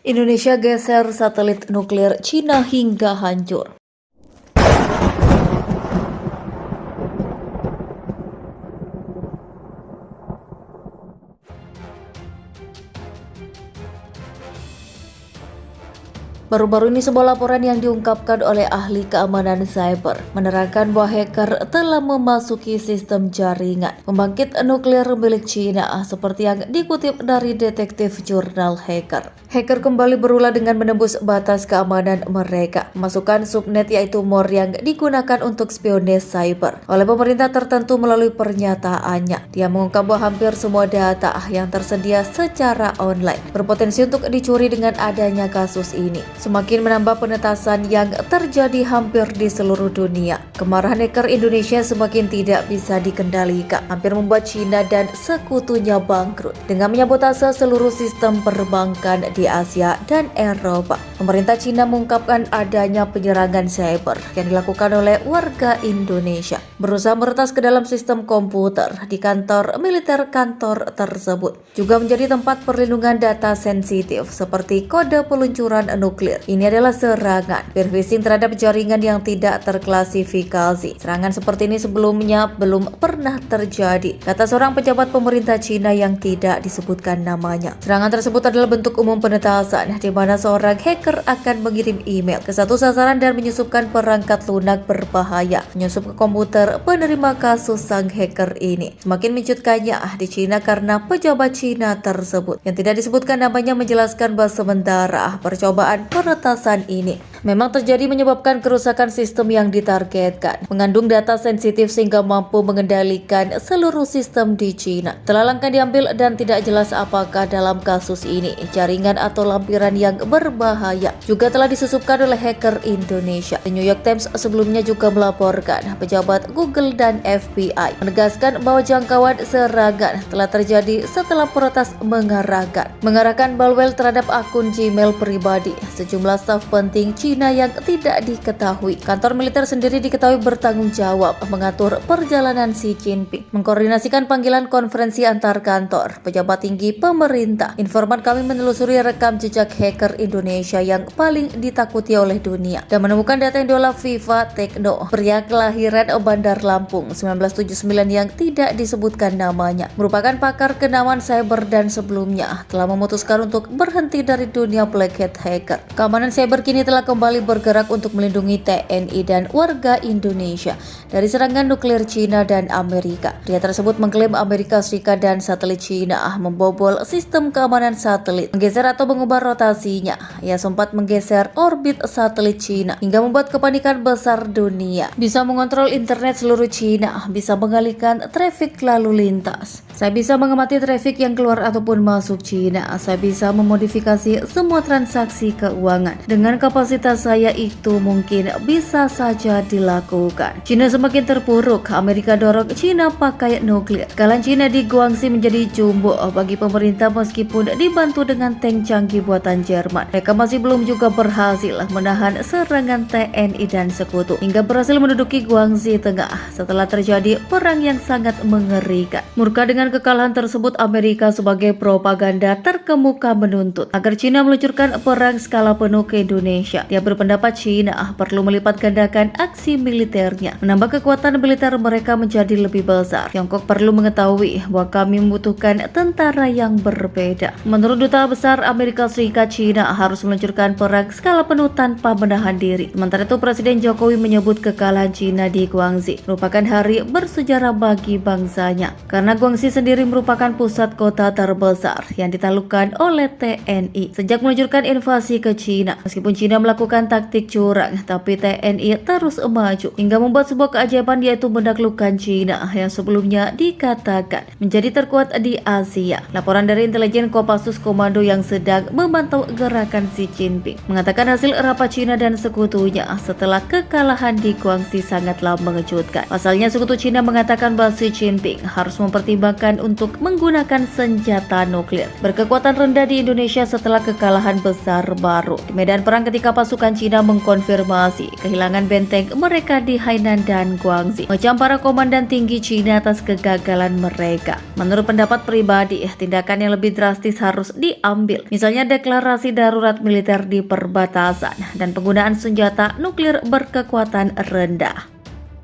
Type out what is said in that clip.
Indonesia geser satelit nuklir Cina hingga hancur. Baru-baru ini sebuah laporan yang diungkapkan oleh ahli keamanan cyber menerangkan bahwa hacker telah memasuki sistem jaringan pembangkit nuklir milik Cina seperti yang dikutip dari detektif jurnal hacker. Hacker kembali berulah dengan menembus batas keamanan mereka, memasukkan subnet yaitu MOR yang digunakan untuk spionase cyber oleh pemerintah tertentu melalui pernyataannya. Dia mengungkap bahwa hampir semua data yang tersedia secara online berpotensi untuk dicuri dengan adanya kasus ini. Semakin menambah penetasan yang terjadi hampir di seluruh dunia. Kemarahan hacker Indonesia semakin tidak bisa dikendalikan, hampir membuat Cina dan sekutunya bangkrut dengan menyabotase seluruh sistem perbankan di Asia dan Eropa. Pemerintah Cina mengungkapkan adanya penyerangan cyber yang dilakukan oleh warga Indonesia, berusaha meretas ke dalam sistem komputer di kantor militer kantor tersebut. Juga menjadi tempat perlindungan data sensitif seperti kode peluncuran nuklir. Ini adalah serangan peer phishing terhadap jaringan yang tidak terklasifikasi. Serangan seperti ini sebelumnya belum pernah terjadi, kata seorang pejabat pemerintah Cina yang tidak disebutkan namanya. Serangan tersebut adalah bentuk umum penetasan di mana seorang hacker akan mengirim email ke satu sasaran dan menyusupkan perangkat lunak berbahaya menyusup ke komputer penerima kasus sang hacker ini. Semakin mencutkannya di Cina karena pejabat Cina tersebut yang tidak disebutkan namanya menjelaskan bahwa sementara percobaan peretasan ini memang terjadi menyebabkan kerusakan sistem yang ditargetkan, mengandung data sensitif sehingga mampu mengendalikan seluruh sistem di Cina. Telah langkah diambil dan tidak jelas apakah dalam kasus ini jaringan atau lampiran yang berbahaya juga telah disusupkan oleh hacker Indonesia. The New York Times sebelumnya juga melaporkan pejabat Google dan FBI menegaskan bahwa jangkauan serangan telah terjadi setelah peretas mengarahkan malware terhadap akun Gmail pribadi sejumlah staf penting Cina yang tidak diketahui. Kantor militer sendiri diketahui bertanggung jawab mengatur perjalanan Xi Jinping, mengkoordinasikan panggilan konferensi antar kantor pejabat tinggi pemerintah. Informan kami menelusuri rekam jejak hacker Indonesia yang paling ditakuti oleh dunia dan menemukan data yang diolah Viva Tekno, pria kelahiran Bandar Lampung 1979 yang tidak disebutkan namanya, merupakan pakar kenaman cyber dan sebelumnya telah memutuskan untuk berhenti dari dunia black hat hacker. Keamanan cyber kini telah kembali bergerak untuk melindungi TNI dan warga Indonesia dari serangan nuklir Cina dan Amerika. Pria tersebut mengklaim Amerika Serikat dan satelit Cina membobol sistem keamanan satelit, menggeser atau mengubah rotasinya. Ia sempat menggeser orbit satelit Cina hingga membuat kepanikan besar dunia. Bisa mengontrol internet seluruh Cina, bisa mengalihkan trafik lalu lintas. Saya bisa mengamati trafik yang keluar ataupun masuk Cina. Saya bisa memodifikasi semua transaksi keuangan. Dengan kapasitas saya itu mungkin bisa saja dilakukan. Cina semakin terpuruk. Amerika dorong Cina pakai nuklir. Kekalahan Cina di Guangxi menjadi jumbo bagi pemerintah meskipun dibantu dengan tank canggih buatan Jerman. Mereka masih belum juga berhasil menahan serangan TNI dan sekutu hingga berhasil menduduki Guangxi Tengah setelah terjadi perang yang sangat mengerikan. Murka dengan kekalahan tersebut, Amerika sebagai propaganda terkemuka menuntut agar Cina meluncurkan perang skala penuh ke Indonesia. Dia berpendapat Cina perlu melipat gandakan aksi militernya, menambah kekuatan militer mereka menjadi lebih besar. Tiongkok perlu mengetahui bahwa kami membutuhkan tentara yang berbeda. Menurut Duta Besar Amerika Serikat, Cina harus meluncurkan perang skala penuh tanpa menahan diri. Sementara itu Presiden Jokowi menyebut kekalahan Cina di Guangxi merupakan hari bersejarah bagi bangsanya karena Guangxi sendiri merupakan pusat kota terbesar yang ditaklukkan oleh TNI sejak meluncurkan invasi ke Cina. Meskipun Cina melakukan taktik curang, tapi TNI terus maju hingga membuat sebuah keajaiban, yaitu menaklukkan Cina yang sebelumnya dikatakan menjadi terkuat di Asia. Laporan dari intelijen Kopassus Komando yang sedang memantau gerakan Xi Jinping mengatakan hasil rapat Cina dan sekutunya setelah kekalahan di Guangxi sangatlah mengejutkan. disudutkan. Pasalnya, sekutu Cina mengatakan bahwa Xi Jinping harus mempertimbangkan untuk menggunakan senjata nuklir berkekuatan rendah di Indonesia setelah kekalahan besar baru di medan perang ketika pasukan Cina mengkonfirmasi kehilangan benteng mereka di Hainan dan Guangxi. Macam para komandan tinggi Cina atas kegagalan mereka. Menurut pendapat pribadi, tindakan yang lebih drastis harus diambil. Misalnya deklarasi darurat militer di perbatasan dan penggunaan senjata nuklir berkekuatan rendah.